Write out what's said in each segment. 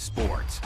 sports.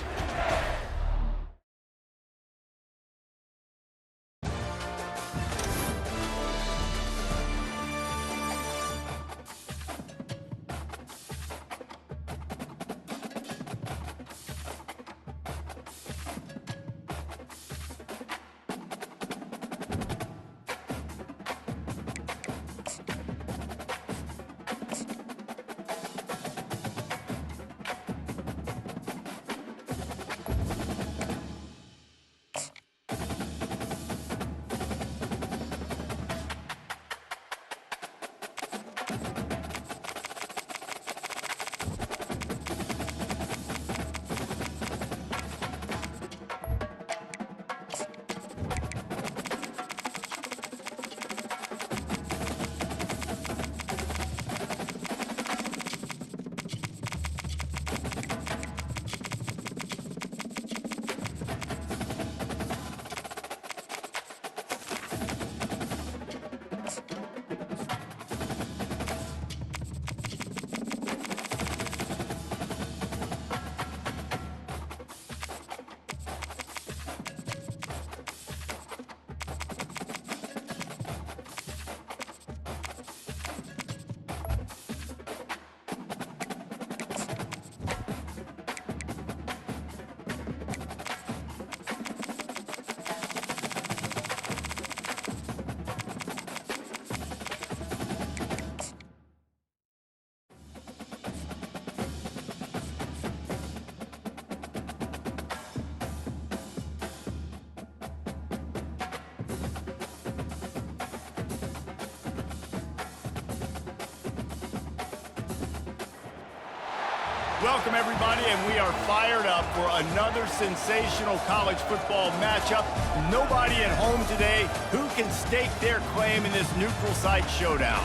Welcome, everybody, and we are fired up for another sensational college football matchup. Nobody at home today who can stake their claim in this neutral site showdown.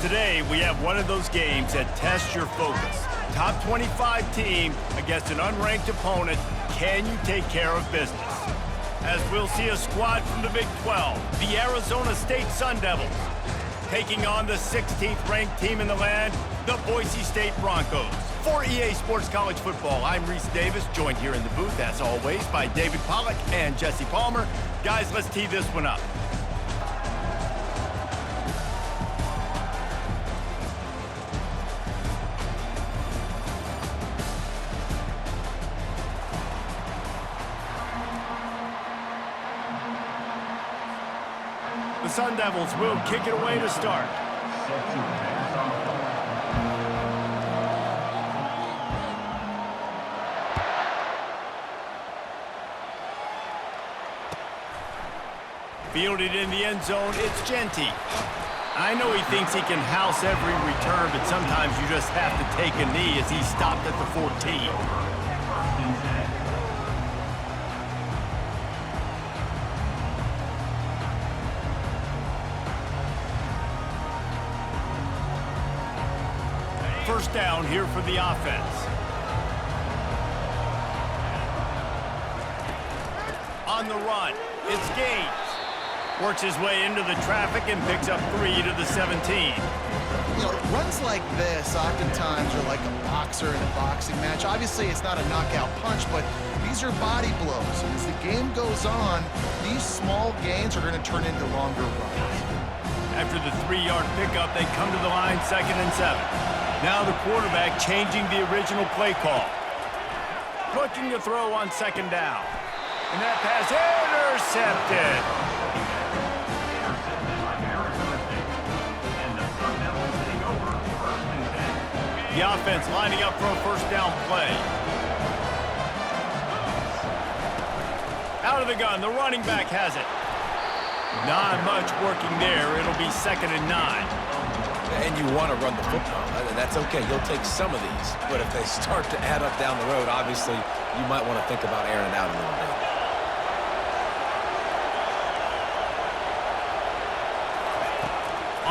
Today, we have one of those games that tests your focus. Top 25 team against an unranked opponent. Can you take care of business? As we'll see a squad from the Big 12, the Arizona State Sun Devils, taking on the 16th ranked team in the land, the Boise State Broncos. For EA Sports College Football, I'm Reese Davis, joined here in the booth, as always, by David Pollack and Jesse Palmer. Guys, let's tee this one up. The Sun Devils will kick it away to start. Fielded in the end zone, it's Genty. I know he thinks he can house every return, but sometimes you just have to take a knee as he stopped at the 14. First down here for the offense. On the run, it's Gaines. Works his way into the traffic and picks up 3 to the 17. You know, runs like this oftentimes are like a boxer in a boxing match. Obviously, it's not a knockout punch, but these are body blows. And as the game goes on, these small gains are going to turn into longer runs. After the 3-yard pickup, they come to the line 2nd and 7. Now the quarterback changing the original play call. Looking to throw on 2nd down. And that pass intercepted. The offense lining up for a first down play. Out of the gun, the running back has it. Not much working there. It'll be 2nd and 9. And you want to run the football. That's okay. You'll take some of these. But if they start to add up down the road, obviously, you might want to think about airing it out a little bit.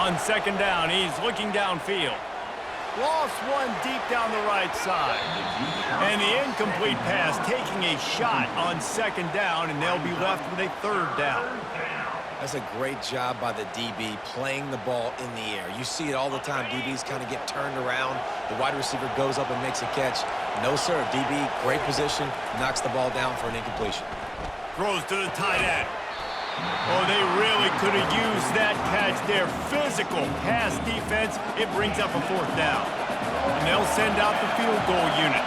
On 2nd down, he's looking downfield. Lost one deep down the right side. And the incomplete pass taking a shot on 2nd down, and they'll be left with a 3rd down. That's a great job by the DB playing the ball in the air. You see it all the time. DBs kind of get turned around. The wide receiver goes up and makes a catch. No, sir. DB, great position, knocks the ball down for an incompletion. Throws to the tight end. Oh, they really could have used that catch there. Physical pass defense. It brings up a 4th down. And they'll send out the field goal unit.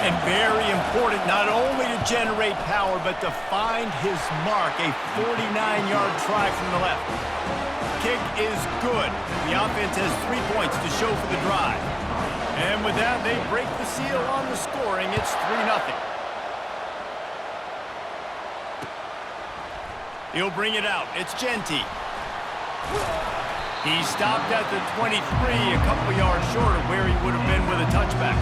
And very important, not only to generate power, but to find his mark. A 49-yard try from the left. Kick is good. The offense has 3 points to show for the drive. And with that, they break the seal on the scoring. It's 3-0. He'll bring it out. It's Genty. He stopped at the 23, a couple yards short of where he would have been with a touchback.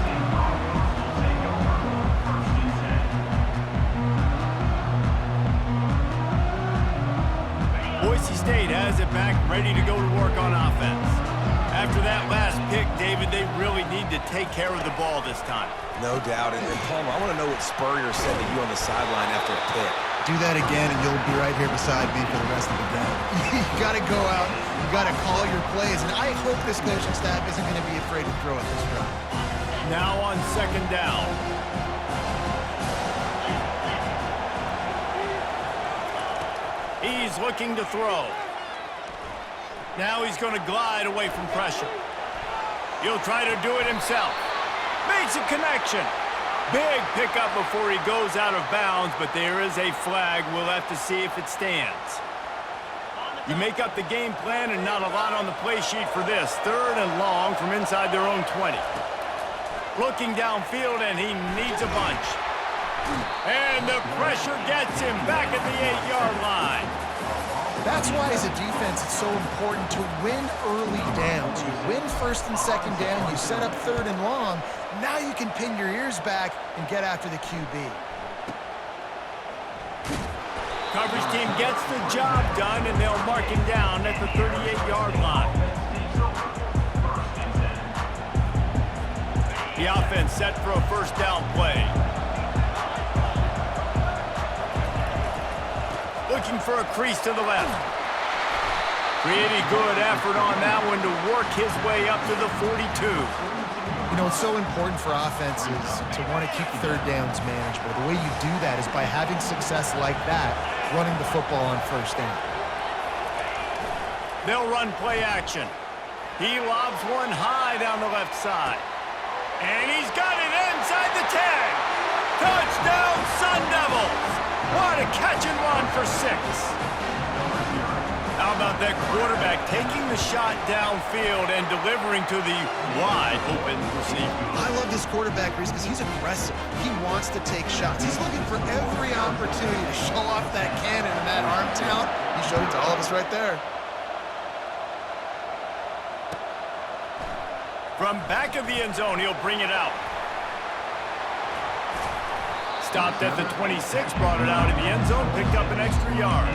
Boise State has it back, ready to go to work on offense. After that last pick, David, they really need to take care of the ball this time. No doubt. And Palmer, I want to know what Spurrier said to you on the sideline after a pick. Do that again, and you'll be right here beside me for the rest of the game. You got to go out. You got to call your plays. And I hope this coaching staff isn't going to be afraid to throw at this drive. Now on 2nd down. He's looking to throw. Now he's going to glide away from pressure. He'll try to do it himself. Makes a connection. Big pickup before he goes out of bounds, but there is a flag. We'll have to see if it stands. You make up the game plan and not a lot on the play sheet for this. 3rd and long from inside their own 20. Looking downfield, and he needs a bunch. And the pressure gets him back at the 8-yard line. That's why, as a defense, it's so important to win early downs. You win 1st and 2nd down, you set up 3rd and long. Now you can pin your ears back and get after the QB. Coverage team gets the job done, and they'll mark him down at the 38-yard line. The offense set for a 1st down play. Looking for a crease to the left. Pretty good effort on that one to work his way up to the 42. You know, it's so important for offenses to want to keep 3rd downs manageable. The way you do that is by having success like that, running the football on 1st down. They'll run play action. He lobs one high down the left side. And he's got it inside the 10. Touchdown, Sun Devils. What a catch and run for 6. How about that quarterback taking the shot downfield and delivering to the wide open receiver? I love this quarterback, Reese, because he's aggressive. He wants to take shots. He's looking for every opportunity to show off that cannon and that arm talent. He showed it to all of us right there. From back of the end zone, he'll bring it out. Stopped at the 26, brought it out in the end zone, picked up an extra yard.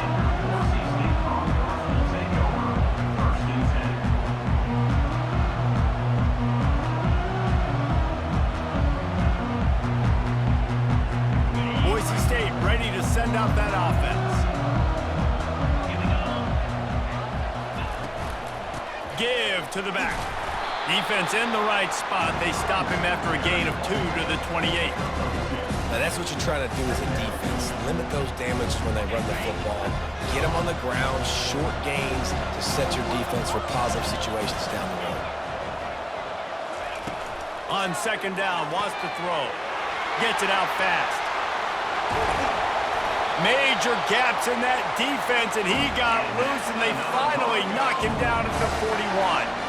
Boise State ready to send out that offense. Give to the back. Defense in the right spot. They stop him after a gain of 2 to the 28. Now, that's what you try to do as a defense. Limit those damages when they run the football. Get them on the ground, short gains to set your defense for positive situations down the road. On 2nd down, wants to throw. Gets it out fast. Major gaps in that defense, and he got loose, and they finally knock him down at the 41.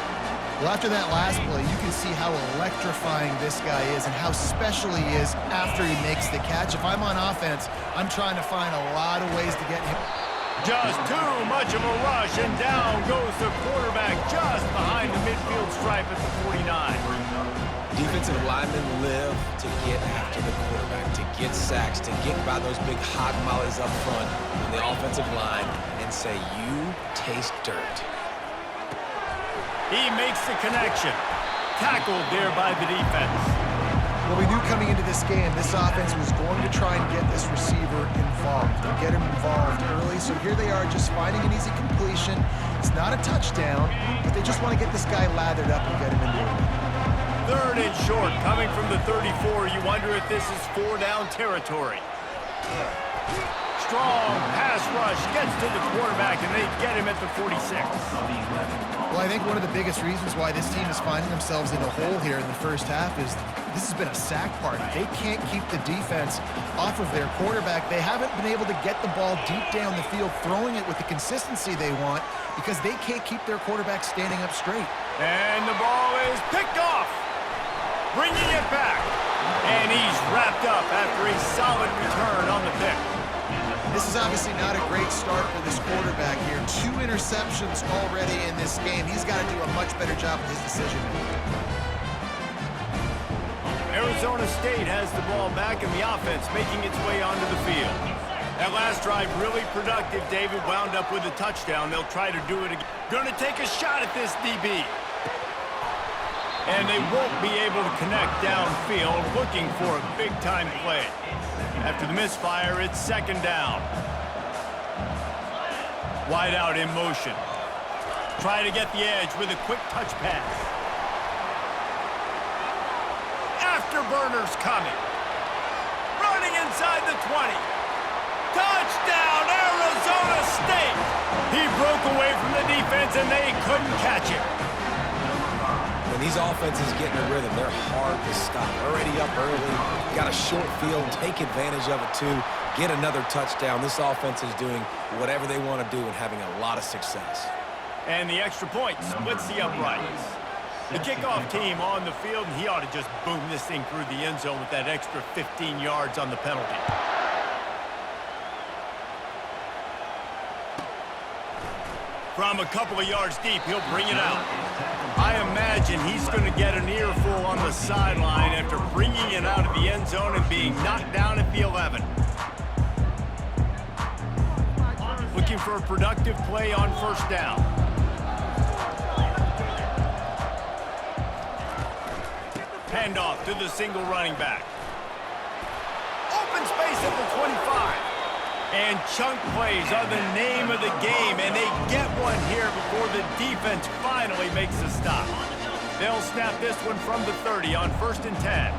Well, after that last play, you can see how electrifying this guy is and how special he is after he makes the catch. If I'm on offense, I'm trying to find a lot of ways to get him. Just too much of a rush, and down goes the quarterback just behind the midfield stripe at the 49. Defensive linemen live to get after the quarterback, to get sacks, to get by those big hog mollies up front on the offensive line and say, you taste dirt. He makes the connection. Tackled there by the defense. Well, we knew coming into this game, this offense was going to try and get this receiver involved and get him involved early. So here they are just finding an easy completion. It's not a touchdown, but they just want to get this guy lathered up and get him into it. 3rd and short, coming from the 34. You wonder if this is 4-down territory. Strong pass rush gets to the quarterback, and they get him at the 46. Well, I think one of the biggest reasons why this team is finding themselves in a hole here in the first half is this has been a sack party. They can't keep the defense off of their quarterback. They haven't been able to get the ball deep down the field, throwing it with the consistency they want because they can't keep their quarterback standing up straight. And the ball is picked off, bringing it back. And he's wrapped up after a solid return on the pick. This is obviously not a great start for this quarterback here. 2 interceptions already in this game. He's got to do a much better job with his decision-making. Arizona State has the ball back, and the offense making its way onto the field. That last drive really productive. David wound up with a touchdown. They'll try to do it again. Going to take a shot at this DB. And they won't be able to connect downfield, looking for a big-time play. After the misfire, it's 2nd down. Wide out in motion. Try to get the edge with a quick touch pass. Afterburners coming. Running inside the 20. Touchdown, Arizona State! He broke away from the defense, and they couldn't catch him. When these offenses get in a rhythm, they're hard to stop. Already up early, got a short field, take advantage of it too, get another touchdown. This offense is doing whatever they want to do and having a lot of success. And the extra point splits the uprights. The kickoff team on the field, and he ought to just boom this thing through the end zone with that extra 15 yards on the penalty. From a couple of yards deep, he'll bring it out. I imagine he's going to get an earful on the sideline after bringing it out of the end zone and being knocked down at the 11. Looking for a productive play on 1st down. Handoff to the single running back. Open space at the 25. And chunk plays are the name of the game, and they get one here before the defense finally makes a stop. They'll snap this one from the 30 on 1st and 10.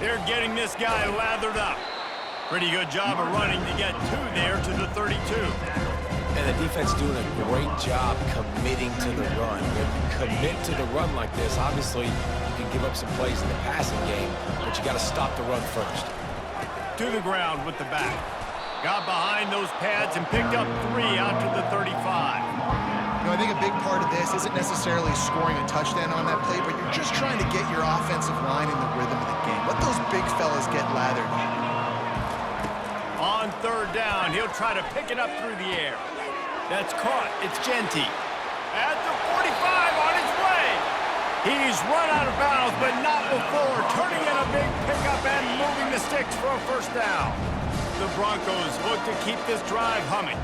They're getting this guy lathered up. Pretty good job of running to get 2 there to the 32. And the defense doing a great job committing to the run. When you commit to the run like this, obviously you can give up some plays in the passing game, but you got to stop the run first. To the ground with the back. Got behind those pads and picked up 3 out to the 35. You know, I think a big part of this isn't necessarily scoring a touchdown on that play, but you're just trying to get your offensive line in the rhythm of the game. Let those big fellas get lathered. On 3rd down, he'll try to pick it up through the air. That's caught. It's Genty. At the 45 on his way. He's run out of bounds, but not before turning in a big pickup and moving the sticks for a 1st down. The Broncos look to keep this drive humming.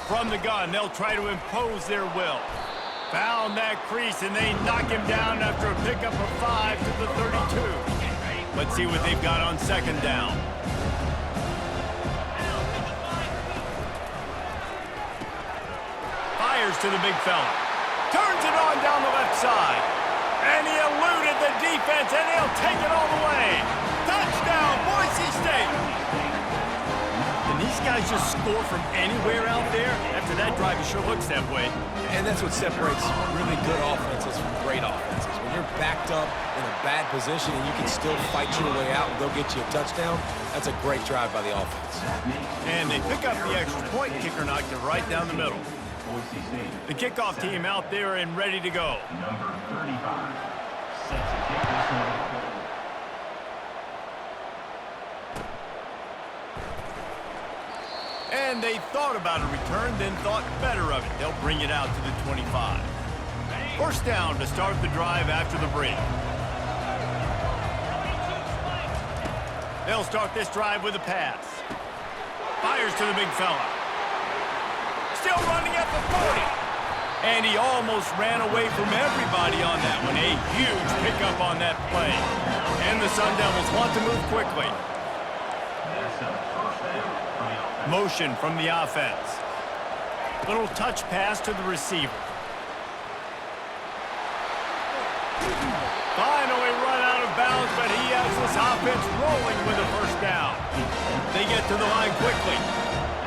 From the gun, they'll try to impose their will. Found that crease, and they knock him down after a pickup of 5 to the 32. Let's see what they've got on 2nd down. Fires to the big fella. Turns it on down the left side. And he eluded the defense, and he'll take it all the way. Touchdown, Boise State. And these guys just score from anywhere out there? After that drive, it sure looks that way. And that's what separates really good offenses from great offenses. When you're backed up in a bad position and you can still fight your way out and go get you a touchdown, that's a great drive by the offense. And they pick up the extra point. Kicker knocked it right down the middle. The kickoff team out there and ready to go. Number 35 sets a kick return. And they thought about a return, then thought better of it. They'll bring it out to the 25. 1st down to start the drive after the break. They'll start this drive with a pass. Fires to the big fella. Still running at the 40. And he almost ran away from everybody on that one. A huge pickup on that play. And the Sun Devils want to move quickly. Motion from the offense. Little touch pass to the receiver. but he has this offense rolling with a first down. They get to the line quickly.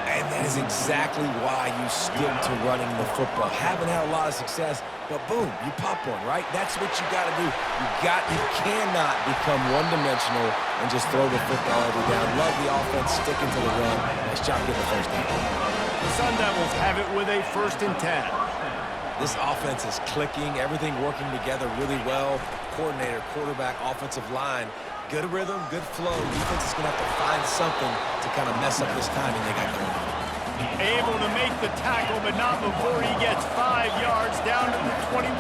And that is exactly why you stick to running the football. Haven't had a lot of success, but boom, you pop one, right? That's what you got to do. You cannot become one-dimensional and just throw the football every down. Love the offense sticking to the run. Nice job getting the first down. The Sun Devils have it with a 1st and 10. This offense is clicking, everything working together really well. Coordinator, quarterback, offensive line. Good rhythm, good flow. Defense is going to have to find something to kind of mess up this timing they got going on. Able to make the tackle, but not before he gets 5 yards down to the 21.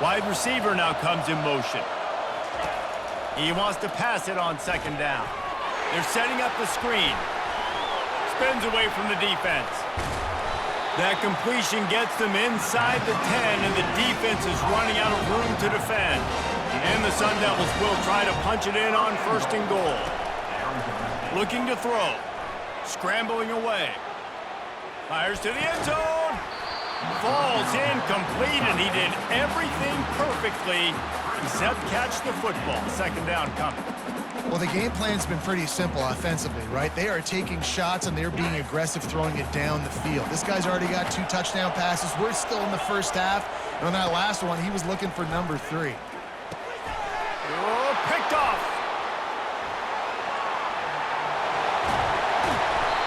Wide receiver now comes in motion. He wants to pass it on 2nd down. They're setting up the screen. Spins away from the defense. That completion gets them inside the 10, and the defense is running out of room to defend. And the Sun Devils will try to punch it in on 1st and goal. Looking to throw. Scrambling away. Fires to the end zone. Falls incomplete, and he did everything perfectly except catch the football. 2nd down coming. Well, the game plan's been pretty simple offensively, right? They are taking shots, and they're being aggressive throwing it down the field. This guy's already got 2 touchdown passes. We're still in the first half. And on that last one, he was looking for number 3. Oh, picked off.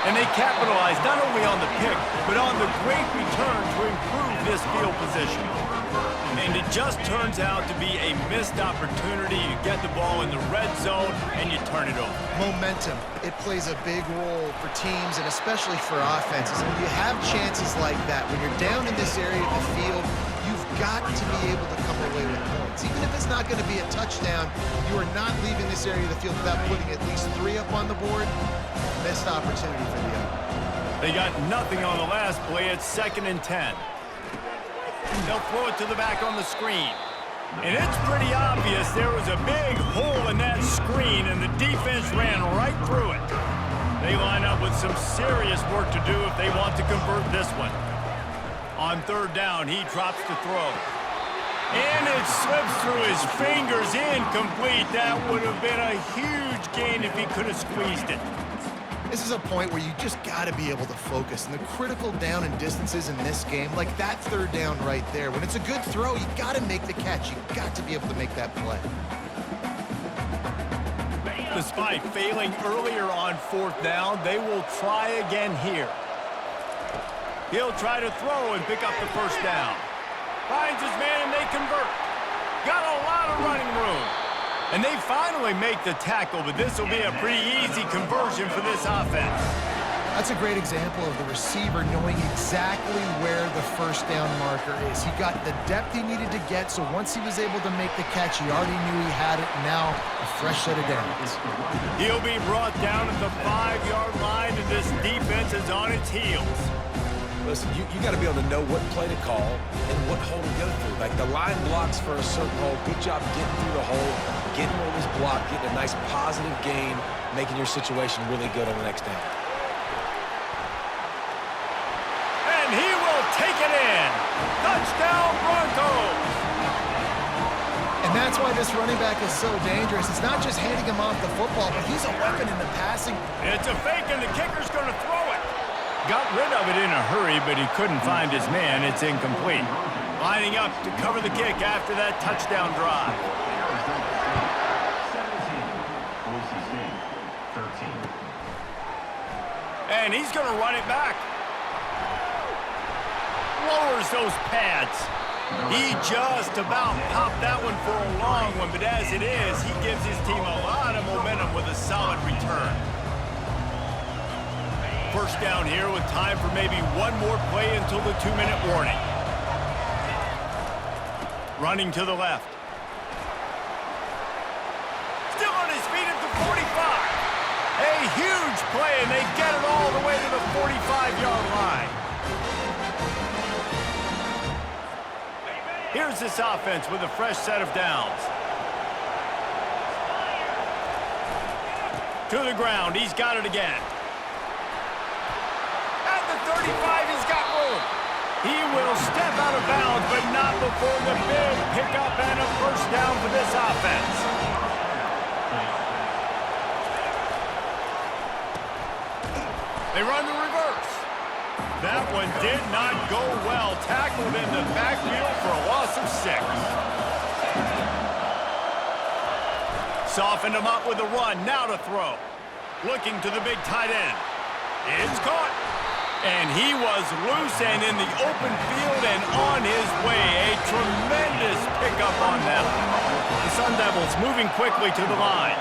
And they capitalized not only on the pick, but on the great return to improve this field position. And it just turns out to be a missed opportunity. You get the ball in the red zone, and you turn it over. Momentum. It plays a big role for teams and especially for offenses. And when you have chances like that, when you're down in this area of the field, you've got to be able to come away with points. Even if it's not going to be a touchdown, you are not leaving this area of the field without putting at least 3 up on the board. Missed opportunity for the other. They got nothing on the last play. It's 2nd and 10. They'll throw it to the back on the screen. And it's pretty obvious there was a big hole in that screen, and the defense ran right through it. They line up with some serious work to do if they want to convert this one. On 3rd down, he drops to throw. And it slips through his fingers, incomplete. That would have been a huge gain if he could have squeezed it. This is a point where you just got to be able to focus. And the critical down and distances in this game, like that 3rd down right there, when it's a good throw, you got to make the catch. You got to be able to make that play. Despite failing earlier on 4th down, they will try again here. He'll try to throw and pick up the 1st down. Finds his man, and they convert. Got a lot of running room. And they finally make the tackle, but this will be a pretty easy conversion for this offense. That's a great example of the receiver knowing exactly where the 1st down marker is. He got the depth he needed to get, so once he was able to make the catch, he already knew he had it. Now, a fresh set of downs. He'll be brought down at the 5-yard line, and this defense is on its heels. Listen, you got to be able to know what play to call and what hole to go through. Like the line blocks for a certain hole. Good job getting through the hole, getting over this block, getting a nice positive gain, making your situation really good on the next down. And he will take it in. Touchdown, Broncos. And that's why this running back is so dangerous. It's not just handing him off the football, but he's a weapon in the passing. It's a fake, and the kicker's going to throw it. Got rid of it in a hurry, but he couldn't find his man. It's incomplete. Lining up to cover the kick after that touchdown drive. 13. And he's going to run it back. Lowers those pads. He just about popped that one for a long one, but as it is, he gives his team a lot of momentum with a solid return. 1st down here with time for maybe one more play until the 2-minute warning. Running to the left. Still on his feet at the 45. A huge play, and they get it all the way to the 45-yard line. Here's this offense with a fresh set of downs. To the ground, he's got it again. 35, he's got room. He will step out of bounds, but not before the big pickup and a first down for this offense. They run the reverse. That one did not go well. Tackled in the backfield for a loss of 6. Softened him up with a run. Now to throw. Looking to the big tight end. It's caught. And he was loose and in the open field and on his way. A tremendous pickup on them. The Sun Devils moving quickly to the line.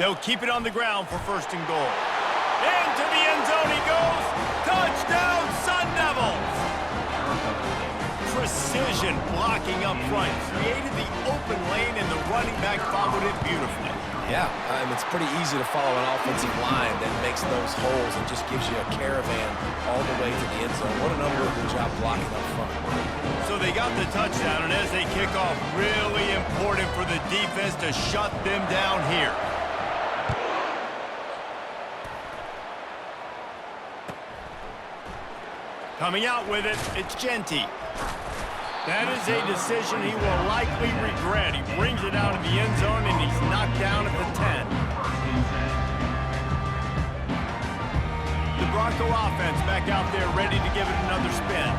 They'll keep it on the ground for first and goal. Into the end zone he goes. Touchdown, Sun Devils! Precision blocking up front. Created the open lane and the running back followed it beautifully. Yeah, it's pretty easy to follow an offensive line that makes those holes and just gives you a caravan all the way to the end zone. What an unbelievable job blocking up front. So they got the touchdown, and as they kick off, really important for the defense to shut them down here. Coming out with it, it's Genty. That is a decision he will likely regret. He brings it out of the end zone, and he's knocked down at the 10. The Bronco offense back out there ready to give it another spin.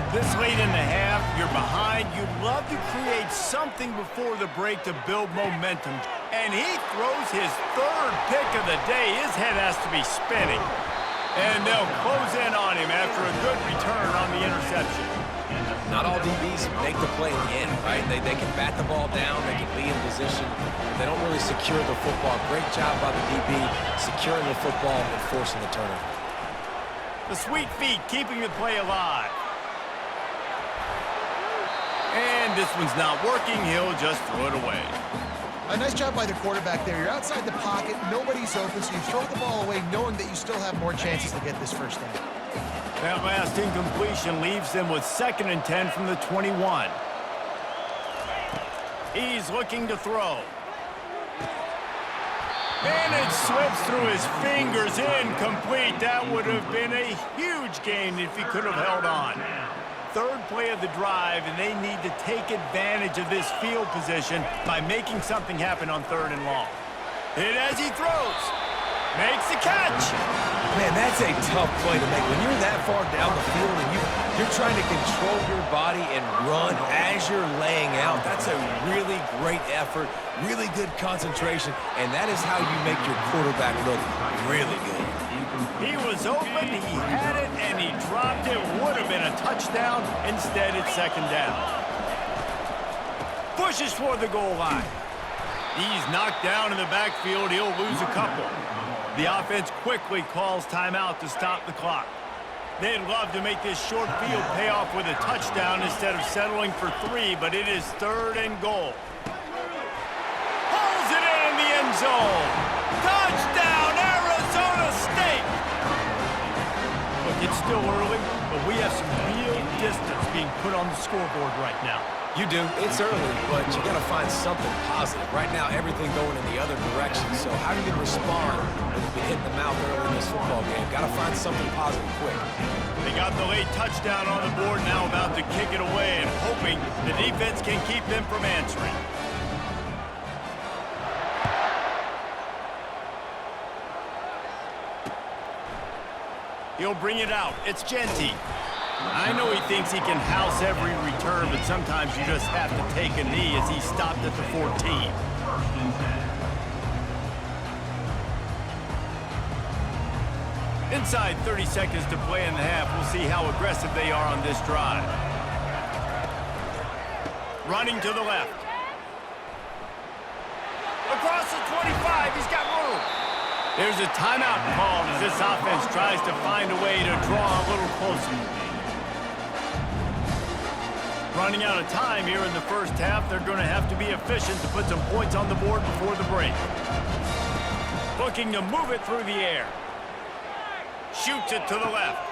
This late in the half, you're behind. You'd love to create something before the break to build momentum. And he throws his third pick of the day. His head has to be spinning. And they'll close in on him after a good return on the interception. Not all DBs make the play in the end, right? They can bat the ball down, they can be in position. They don't really secure the football. Great job by the DB securing the football and forcing the turnover. The sweet feet keeping the play alive. And this one's not working. He'll just throw it away. A nice job by the quarterback there. You're outside the pocket, nobody's open, so you throw the ball away knowing that you still have more chances to get this first down. That last incompletion leaves them with 2nd and 10 from the 21. He's looking to throw. And it slips through his fingers, incomplete. That would have been a huge gain if he could have held on. Third play of the drive, and they need to take advantage of this field position by making something happen on 3rd and long. Hit as he throws. Makes the catch. Man, that's a tough play to make. When you're that far down the field and you're trying to control your body and run as you're laying out, that's a really great effort, really good concentration, and that is how you make your quarterback look really good. He was open, he had it, and he dropped it. Would have been a touchdown. Instead, it's 2nd down. Pushes toward the goal line. He's knocked down in the backfield. He'll lose a couple. The offense quickly calls timeout to stop the clock. They'd love to make this short field pay off with a touchdown instead of settling for 3, but it is 3rd and goal. Pulls it in the end zone. Touchdown, Arizona State! Look, it's still early, but we have some real distance being put on the scoreboard right now. You do. It's early, but you got to find something positive. Right now, everything going in the other direction. So how are you going to respond when you've been hit in the mouth early in this football game? Got to find something positive quick. They got the late touchdown on the board, now about to kick it away and hoping the defense can keep them from answering. He'll bring it out. It's Genty. I know he thinks he can house every return, but sometimes you just have to take a knee as he stopped at the 14. Inside 30 seconds to play in the half. We'll see how aggressive they are on this drive. Running to the left. Across the 25, he's got room. There's a timeout called as this offense tries to find a way to draw a little closer. Running out of time here in the first half, they're going to have to be efficient to put some points on the board before the break. Looking to move it through the air. Shoots it to the left.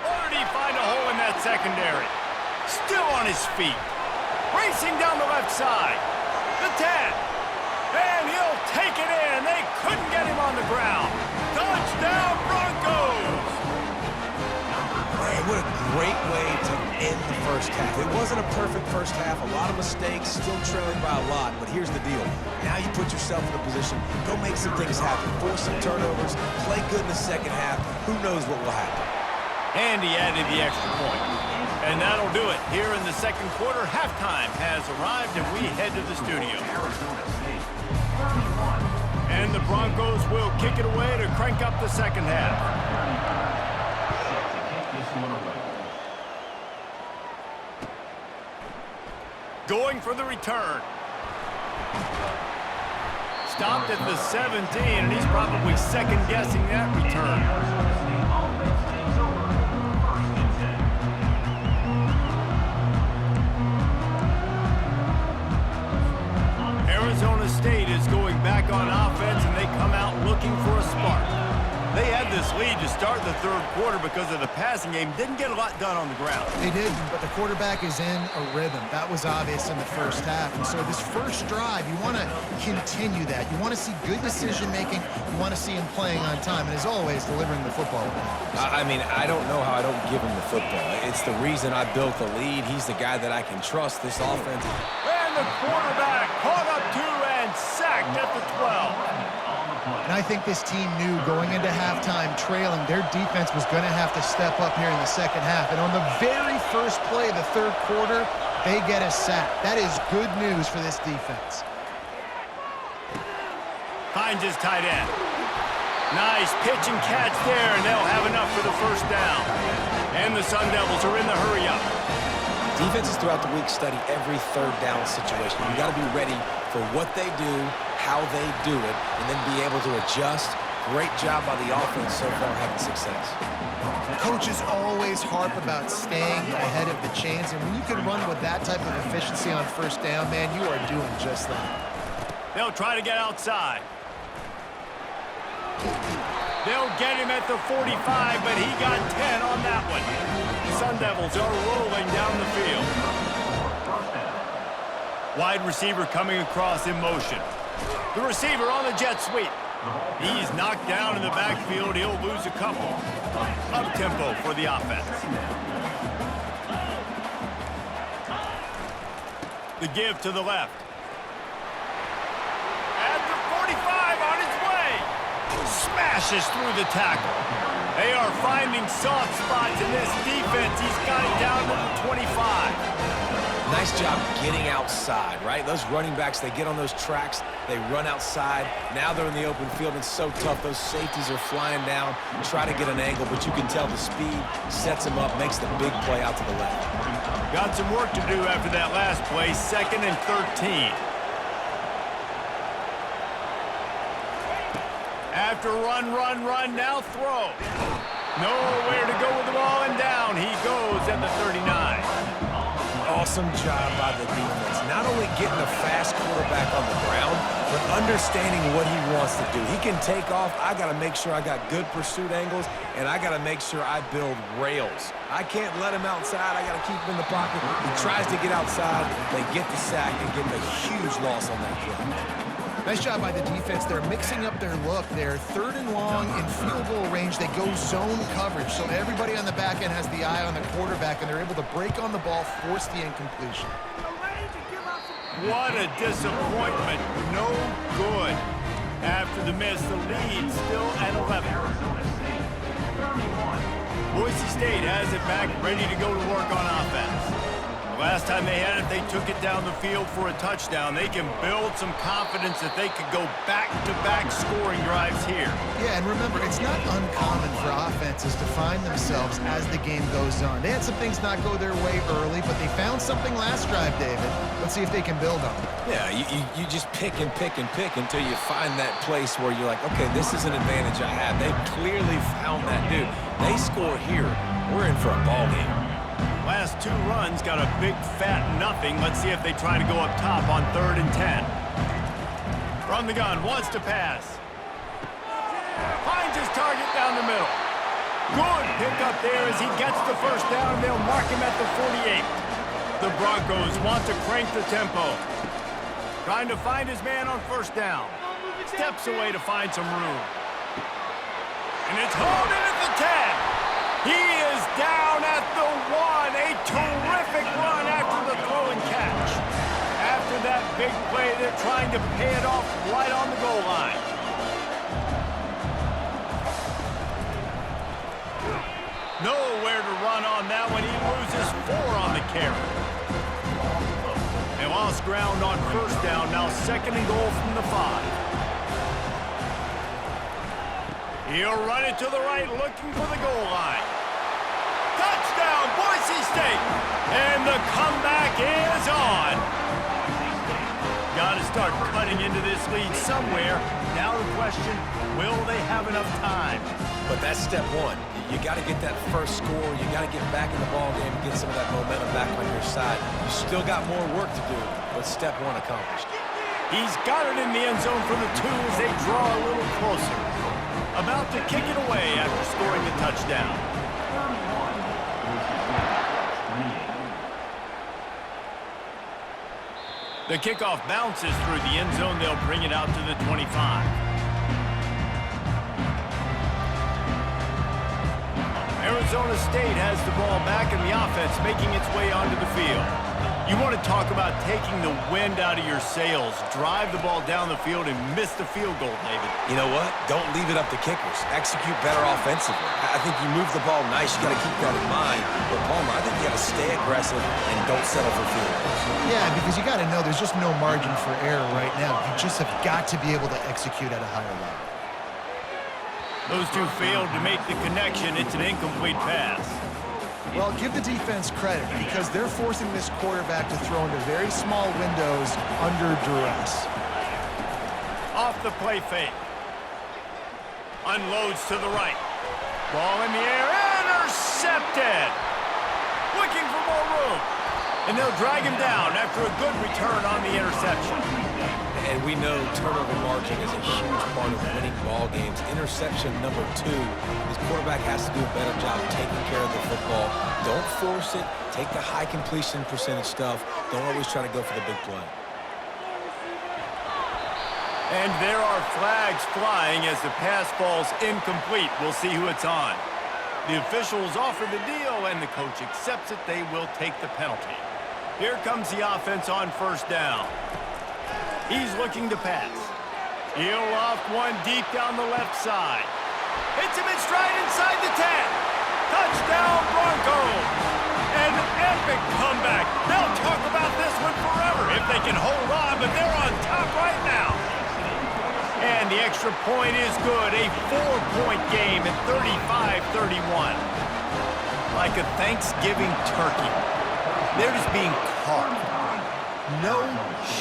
Or did he find a hole in that secondary? Still on his feet. Racing down the left side. The 10. And he'll take it in. They couldn't get him on the ground. Touchdown, Broncos! Man, what a great way to end the first half. It wasn't a perfect first half. A lot of mistakes, still trailing by a lot. But here's the deal. Now you put yourself in a position. Go make some things happen. Force some turnovers. Play good in the second half. Who knows what will happen? And he added the extra point. And that'll do it. Here in the second quarter, halftime has arrived, and we head to the studio. And the Broncos will kick it away to crank up the second half. Going for the return. Stopped at the 17, and he's probably second-guessing that return. Arizona State is going back on offense, and they come out looking for a spark. They had this lead to start the third quarter because of the passing game. Didn't get a lot done on the ground. They did, but the quarterback is in a rhythm. That was obvious in the first half. And so this first drive, you want to continue that. You want to see good decision-making. You want to see him playing on time. And as always, delivering the football. I mean, I don't know how I don't give him the football. It's the reason I built the lead. He's the guy that I can trust. This offense. And the quarterback caught up to and sacked at the 12. And I think this team knew going into halftime trailing, their defense was going to have to step up here in the second half. And on the very first play of the third quarter, they get a sack. That is good news for this defense. Finds his tight end. Nice pitch and catch there, and they'll have enough for the first down. And the Sun Devils are in the hurry-up. Defenses throughout the week study every third down situation. You got to be ready for what they do, how they do it, and then be able to adjust. Great job by the offense so far having success. Coaches always harp about staying ahead of the chains, and when you can run with that type of efficiency on first down, man, you are doing just that. They'll try to get outside. They'll get him at the 45, but he got 10 on that one. The Sun Devils are rolling down the field. Wide receiver coming across in motion. The receiver on the jet sweep. He's knocked down in the backfield. He'll lose a couple. Up-tempo for the offense. The give to the left. At the 45 on his way. Smashes through the tackle. They are finding soft spots in this defense. He's got it down to the 25. Nice job getting outside, right? Those running backs, they get on those tracks, they run outside. Now they're in the open field. It's so tough. Those safeties are flying down, try to get an angle, but you can tell the speed sets him up, makes the big play out to the left. Got some work to do after that last play, 2nd and 13. After run, now throw. Nowhere to go with the ball, and down he goes at the 39. Awesome job by the defense. Not only getting a fast quarterback on the ground, but understanding what he wants to do. He can take off. I got to make sure I got good pursuit angles, and I got to make sure I build rails. I can't let him outside. I got to keep him in the pocket. He tries to get outside. They get the sack and get a huge loss on that play. Nice job by the defense. They're mixing up their look. They're 3rd and long in field goal range. They go zone coverage. So everybody on the back end has the eye on the quarterback, and they're able to break on the ball, force the incompletion. What a disappointment. No good. After the miss, the lead still at 11. Boise State has it back, ready to go to work on offense. Last time they had it, they took it down the field for a touchdown. They can build some confidence that they could go back-to-back scoring drives here. Yeah, and remember, it's not uncommon for offenses to find themselves as the game goes on. They had some things not go their way early, but they found something last drive, David. Let's see if they can build on it. Yeah, you just pick and pick and pick until you find that place where you're like, okay, this is an advantage I have. They've clearly found that dude. They score here. We're in for a ball game. Last 2 runs got a big fat nothing. Let's see if they try to go up top on 3rd and 10. From the gun, wants to pass. Finds his target down the middle. Good pickup there as he gets the first down. They'll mark him at the 48. The Broncos want to crank the tempo. Trying to find his man on 1st down. Steps away to find some room. And it's hauled in at the 10. He is down at the 1. A terrific run after the throw and catch. After that big play, they're trying to pay it off right on the goal line. Nowhere to run on that one. He loses 4 on the carry. They lost ground on 1st down. Now 2nd and goal from the 5. He'll run it to the right, looking for the goal line. Touchdown, Boise State! And the comeback is on. Got to start cutting into this lead somewhere. Now the question, will they have enough time? But that's step 1. You got to get that first score. You got to get back in the ball game and get some of that momentum back on your side. You still got more work to do, but step 1 accomplished. He's got it in the end zone for the 2 as they draw a little closer. About to kick it away after scoring the touchdown. The kickoff bounces through the end zone. They'll bring it out to the 25. Arizona State has the ball back and the offense making its way onto the field. You want to talk about taking the wind out of your sails. Drive the ball down the field and miss the field goal, David. You know what? Don't leave it up to kickers. Execute better offensively. I think you move the ball nice. You got to keep that in mind. But Palmer, I think you got to stay aggressive and don't settle for field goals. Yeah, because you got to know there's just no margin for error right now. You just have got to be able to execute at a higher level. Those 2 failed to make the connection. It's an incomplete pass. Well, give the defense credit because they're forcing this quarterback to throw into very small windows under duress. Off the play fake. Unloads to the right. Ball in the air. Intercepted. Looking for more room. And they'll drag him down after a good return on the interception. And we know turnover margin is a huge part of winning ball games. Interception number 2. This quarterback has to do a better job taking care of the football. Don't force it. Take the high completion percentage stuff. Don't always try to go for the big play. And there are flags flying as the pass falls incomplete. We'll see who it's on. The officials offer the deal, and the coach accepts it. They will take the penalty. Here comes the offense on 1st down. He's looking to pass. He'll loft one deep down the left side. Hits him in stride inside the 10. Touchdown, Broncos. An epic comeback. They'll talk about this one forever if they can hold on, but they're on top right now. And the extra point is good. A 4-point game at 35-31. Like a Thanksgiving turkey. They're just being carved. No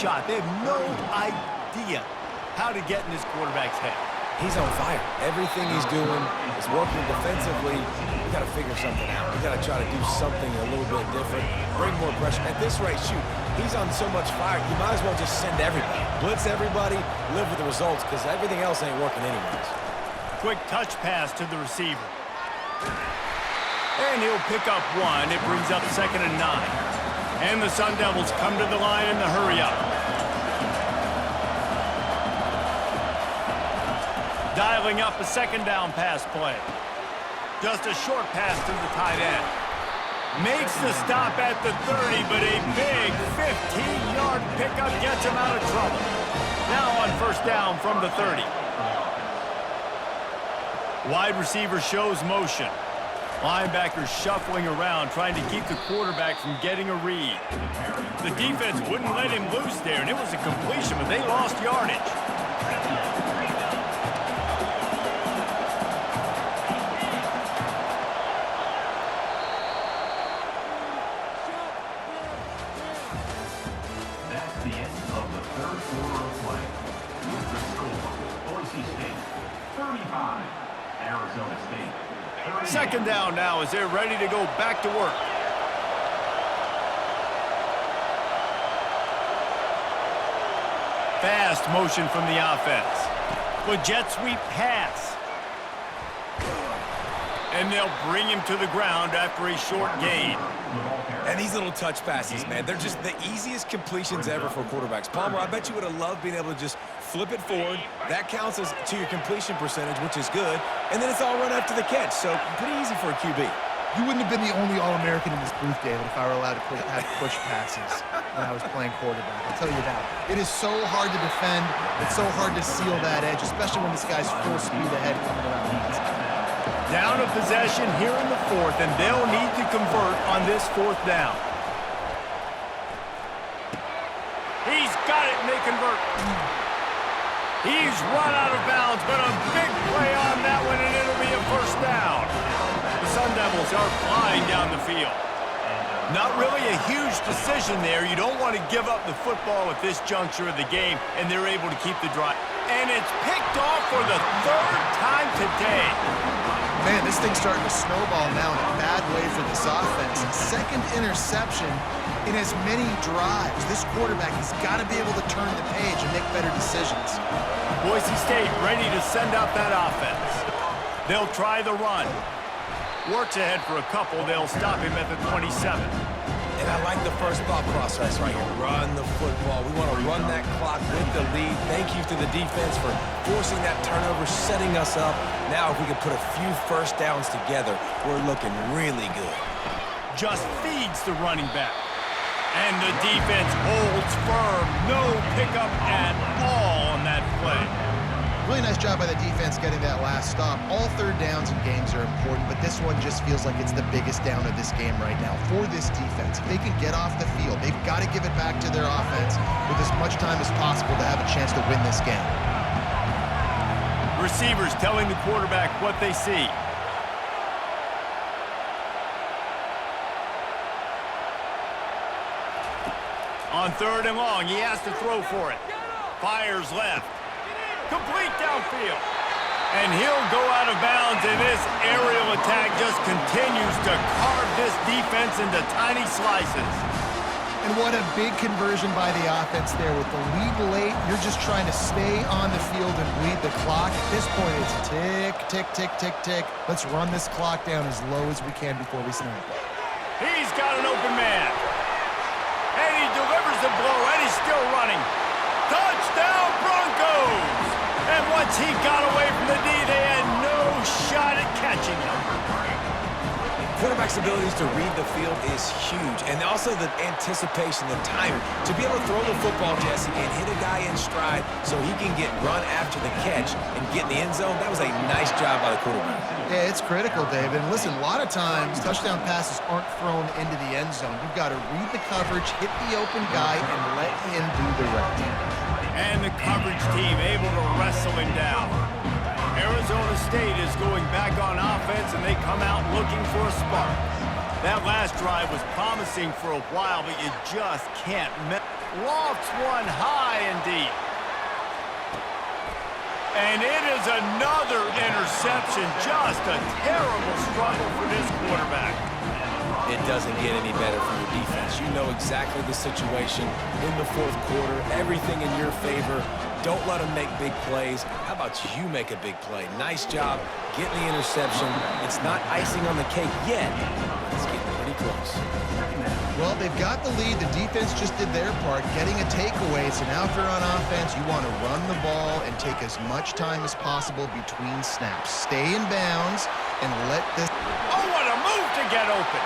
shot. They have no idea how to get in this quarterback's head. He's on fire. Everything he's doing is working defensively. We got to figure something out. We got to try to do something a little bit different. Bring more pressure. At this rate, shoot, he's on so much fire. You might as well just send everybody. Blitz everybody, live with the results, because everything else ain't working anyways. Quick touch pass to the receiver. And he'll pick up 1. It brings up 2nd and 9. And the Sun Devils come to the line in the hurry-up. Dialing up a 2nd down pass play. Just a short pass to the tight end. Makes the stop at the 30, but a big 15-yard pickup gets him out of trouble. Now on 1st down from the 30. Wide receiver shows motion. Linebackers shuffling around, trying to keep the quarterback from getting a read. The defense wouldn't let him loose there, and it was a completion, but they lost yardage. That's the end of the 3rd quarter of play. With the score, Boise State 35, Arizona State 30. 2nd down now as they're ready to go back to work. fast motion from the offense. With jet sweep pass. And they'll bring him to the ground after a short gain. And these little touch passes, man, they're just the easiest completions ever for quarterbacks. Palmer, I bet you would have loved being able to just flip it forward. That counts as to your completion percentage, which is good. And then it's all run after the catch, so pretty easy for a QB. You wouldn't have been the only All-American in this booth, David, if I were allowed to have push passes when I was playing quarterback. I'll tell you that. It is so hard to defend. It's so hard to seal that edge, especially when this guy's full speed ahead coming around the outside. Down a possession here in the fourth, and they'll need to convert on this fourth down. He's got it, and they convert. He's run out of bounds, but a big play on that one, and it'll be a first down. The Sun Devils are flying down the field. Not really a huge decision there. You don't want to give up the football at this juncture of the game, and they're able to keep the drive. And it's picked off for the third time today. Man, this thing's starting to snowball now in a bad way for this offense. Second interception in as many drives. This quarterback has got to be able to turn the page and make better decisions. Boise State ready to send out that offense. They'll try the run. Works ahead for a couple. They'll stop him at the 27. And I like the first thought process right here. Run the football. We want to run that clock with the lead. Thank you to the defense for forcing that turnover, setting us up. Now if we can put a few first downs together, we're looking really good. Just feeds the running back. And the defense holds firm. No pickup at all on that play. Really nice job by the defense getting that last stop. All third downs in games are important, but this one just feels like it's the biggest down of this game right now for this defense. If they can get off the field, they've got to give it back to their offense with as much time as possible to have a chance to win this game. Receivers telling the quarterback what they see. On third and long, he has to throw for it. Fires left. Complete downfield. And he'll go out of bounds, and this aerial attack just continues to carve this defense into tiny slices. And what a big conversion by the offense there. With the lead late, you're just trying to stay on the field and bleed the clock. At this point, it's tick, tick, tick, tick, tick. Let's run this clock down as low as we can before we snap it. He's got an open man. And he delivers the blow, and he's still running. Touchdown, Broncos! And once he got away from the D, they had no shot at catching him. Quarterback's abilities to read the field is huge. And also the anticipation, the timing. To be able to throw the football, Jesse, and hit a guy in stride so he can get run after the catch and get in the end zone, that was a nice job by the quarterback. Yeah, it's critical, David. And listen, a lot of times, touchdown passes aren't thrown into the end zone. You've got to read the coverage, hit the open guy, and let him do the rest. And the coverage team able to wrestle him down. Arizona State is going back on offense, and they come out looking for a spark. That last drive was promising for a while, but you just can't miss. Lofts one high and deep. And it is another interception. Just a terrible struggle for this quarterback. It doesn't get any better for your defense. You know exactly the situation in the fourth quarter. Everything in your favor. Don't let them make big plays. How about you make a big play? Nice job getting the interception. It's not icing on the cake yet, but it's getting pretty close. Well, they've got the lead. The defense just did their part, getting a takeaway. So now if they're on offense, you want to run the ball and take as much time as possible between snaps. Stay in bounds and let this... Oh, what a move to get open.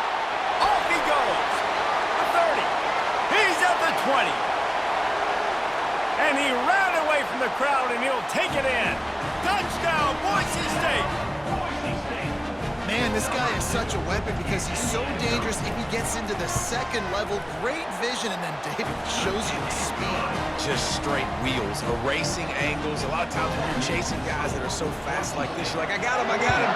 Off he goes. The 30. He's at the 20. And he ran away from the crowd, and he'll take it in. Touchdown, Boise State. Man, this guy is such a weapon because he's so dangerous if he gets into the second level. Great vision, and then David shows you the speed. Just straight wheels, erasing angles. A lot of times when you're chasing guys that are so fast like this, you're like, I got him, I got him.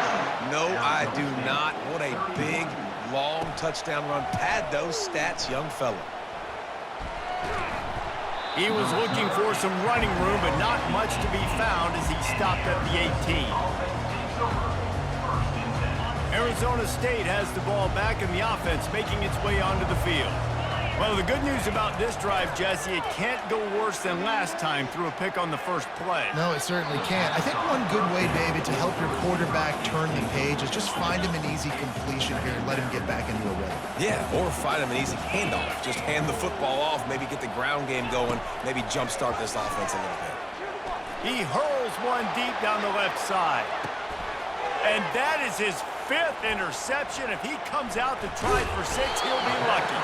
No, I do not. What a big, long touchdown run. Pad those stats, young fella. He was looking for some running room, but not much to be found as he stopped at the 18. Arizona State has the ball back in the offense, making its way onto the field. Well, the good news about this drive, Jesse, it can't go worse than last time through a pick on the first play. No, it certainly can't. I think one good way, David, to help your quarterback turn the page is just find him an easy completion here and let him get back into a rhythm. Yeah, or find him an easy handoff. Just hand the football off, maybe get the ground game going, maybe jumpstart this offense a little bit. He hurls one deep down the left side. And that is his 5th interception. If he comes out to try for 6, he'll be lucky.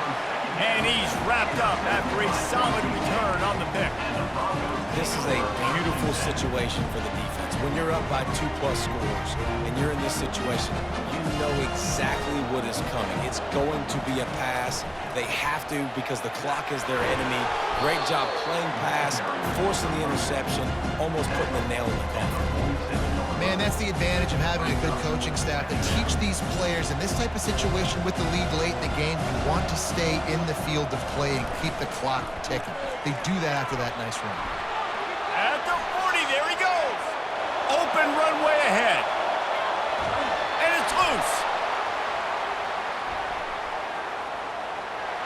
And he's wrapped up after a solid return on the pick. This is a beautiful situation for the defense. When you're up by 2+ scores and you're in this situation, you know exactly what is coming. It's going to be a pass. They have to because the clock is their enemy. Great job playing pass, forcing the interception, almost putting the nail in the coffin. Man, that's the advantage of having a good coaching staff to teach these players in this type of situation with the lead late in the game. You want to stay in the field of play and keep the clock ticking. They do that after that nice run. At the 40, there he goes. Open runway ahead. And it's loose.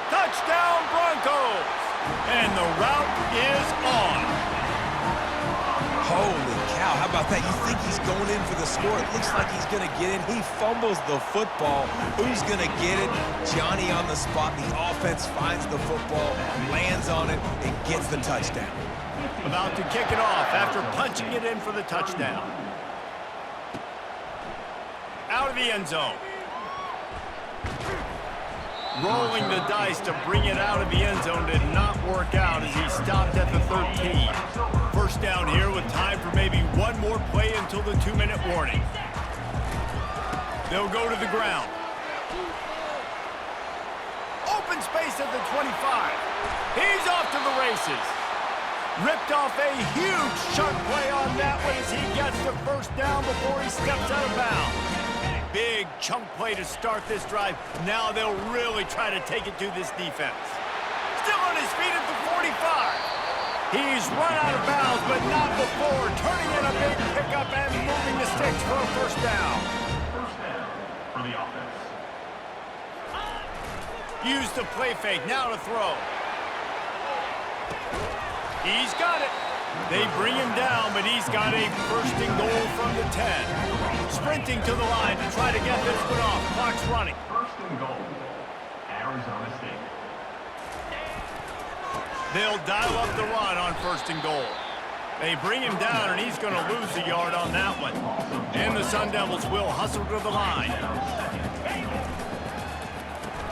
Touchdown Broncos. And the route is on. Holy cow, how about that? You think he's going in for the score. It looks like he's going to get in. He fumbles the football. Who's going to get it? Johnny on the spot. The offense finds the football, lands on it, and gets the touchdown. About to kick it off after punching it in for the touchdown. Out of the end zone. Rolling the dice to bring it out of the end zone did not work out as he stopped at the 13. First down here with time for maybe one more play until the 2-minute warning. They'll go to the ground. Open space at the 25. He's off to the races. Ripped off a huge chunk play on that one as he gets the first down before he steps out of bounds. Big chunk play to start this drive. Now they'll really try to take it to this defense. Still on his feet at the 45. He's run out of bounds, but not before turning in a big pickup and moving the sticks for a first down. First down for the offense. Use the play fake, now to throw. He's got it. They bring him down, but he's got a first and goal from the 10. Sprinting to the line to try to get this one off. Clock's running. First and goal. Arizona State. They'll dial up the run on first and goal. They bring him down, and he's going to lose a yard on that one. And the Sun Devils will hustle to the line.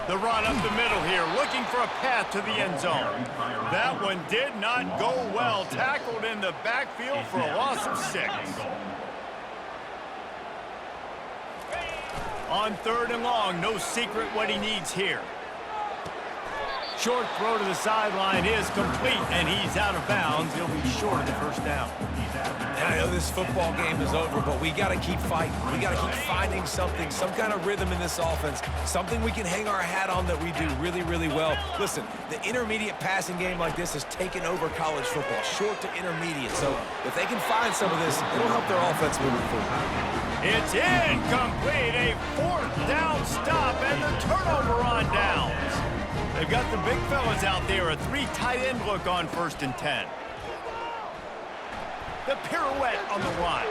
The run up the middle here, looking for a path to the end zone. That one did not go well. Tackled in the backfield for a loss of 6. On 3rd and long, no secret what he needs here. Short throw to the sideline is complete, and he's out of bounds. He'll be short of the first down. And I know this football game is over, but we got to keep fighting. We got to keep finding something, some kind of rhythm in this offense, something we can hang our hat on that we do really, really well. Listen, the intermediate passing game like this has taken over college football, short to intermediate. So if they can find some of this, it'll help their offense moving forward. It's incomplete, a 4th down stop, and the turnover on downs. They've got the big fellas out there, a 3 tight end look on 1st and 10. The pirouette on the run.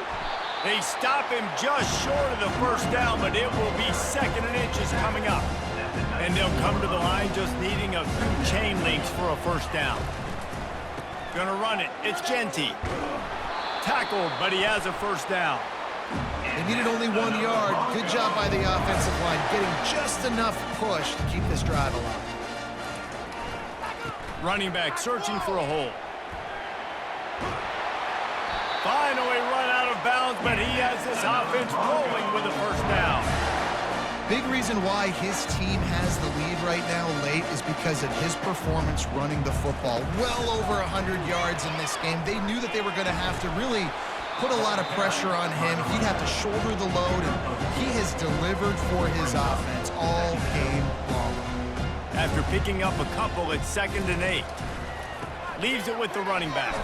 They stop him just short of the first down, but it will be 2nd and inches coming up. And they'll come to the line just needing a few chain links for a first down. Gonna run it. It's Genty. Tackled, but he has a first down. They needed only 1 yard. Good job by the offensive line, getting just enough push to keep this drive alive. Running back searching for a hole. Finally run out of bounds, but he has this offense rolling with a first down. Big reason why his team has the lead right now late is because of his performance running the football. Well over 100 yards in this game. They knew that they were going to have to really put a lot of pressure on him. He'd have to shoulder the load, and he has delivered for his offense all game long. After picking up a couple at 2nd and 8. Leaves it with the running back.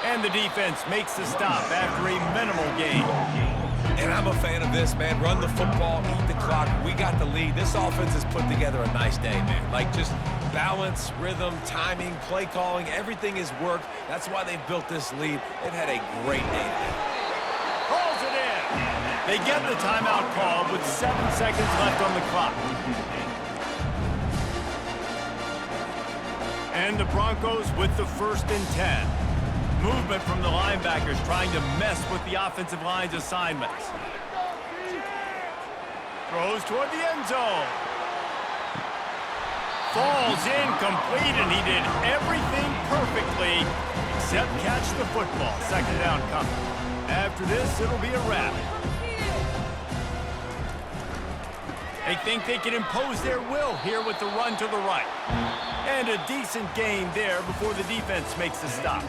And the defense makes the stop after a minimal gain. And I'm a fan of this, man. Run the football, eat the clock. We got got the lead. This offense has put together a nice day, man. Like, just balance, rhythm, timing, play calling, everything has worked. That's why they've built this lead. They've had a great day today. Calls it in. They get the timeout call with 7 seconds left on the clock. And the Broncos with the 1st and 10. Movement from the linebackers trying to mess with the offensive line's assignments. Throws toward the end zone. Falls incomplete, and he did everything perfectly except catch the football. 2nd down coming. After this, it'll be a wrap. They think they can impose their will here with the run to the right. And a decent gain there before the defense makes the stop.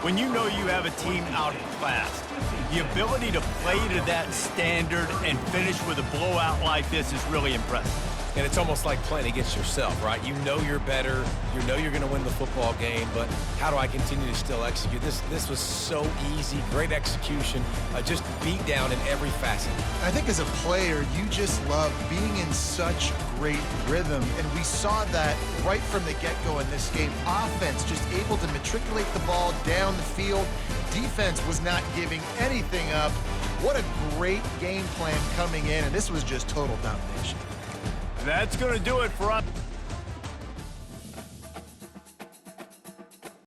When you know you have a team outclassed, the ability to play to that standard and finish with a blowout like this is really impressive. And it's almost like playing against yourself, right? You know you're better. You know you're going to win the football game, but how do I continue to still execute? This was so easy. Great execution. Just beat down in every facet. I think as a player, you just love being in such great rhythm, and we saw that right from the get-go in this game. Offense just able to matriculate the ball down the field. Defense was not giving anything up. What a great game plan coming in, and this was just total domination. That's going to do it for us.